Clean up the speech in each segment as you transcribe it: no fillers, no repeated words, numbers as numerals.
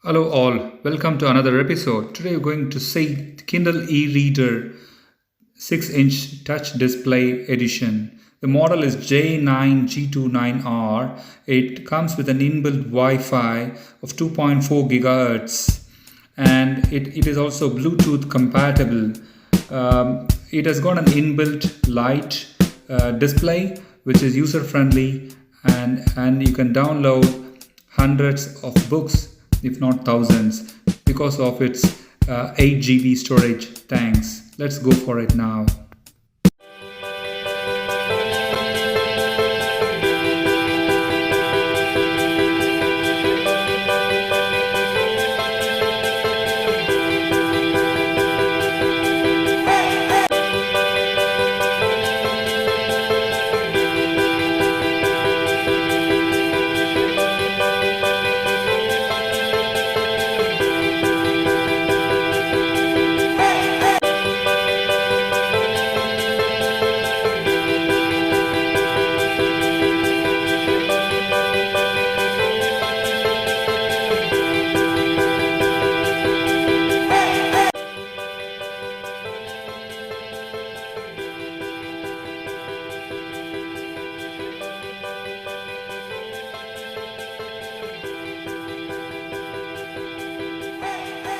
Hello, all. Welcome to another episode. Today, we're going to see Kindle e-reader 6-inch touch display edition. The model is J9G29R. It comes with an inbuilt Wi-Fi of 2.4 gigahertz, and it is also Bluetooth compatible. It has got an inbuilt light display, which is user-friendly, and you can download hundreds of books, if not thousands, because of its 8 GB storage. Thanks. Let's go for it now.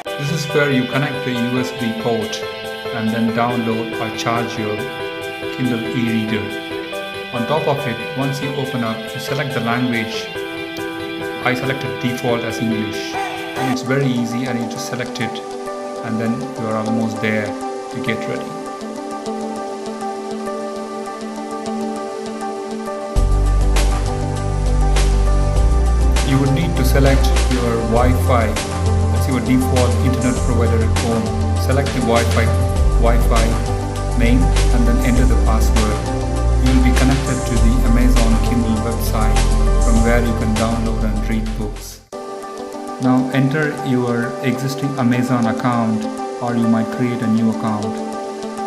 This is where you connect the USB port and then download or charge your Kindle e-reader. On top of it, once you open up, you select the language. I selected default as English, and it's very easy, and you just select it and then you are almost there to get ready. You would need to select your Wi-Fi. That's your default internet provider at home. Select the Wi-Fi name and then enter the password. You will be connected to the Amazon Kindle website, from where you can download and read books. Now enter your existing Amazon account, or you might create a new account.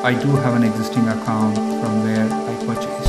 I do have an existing account from where I purchased.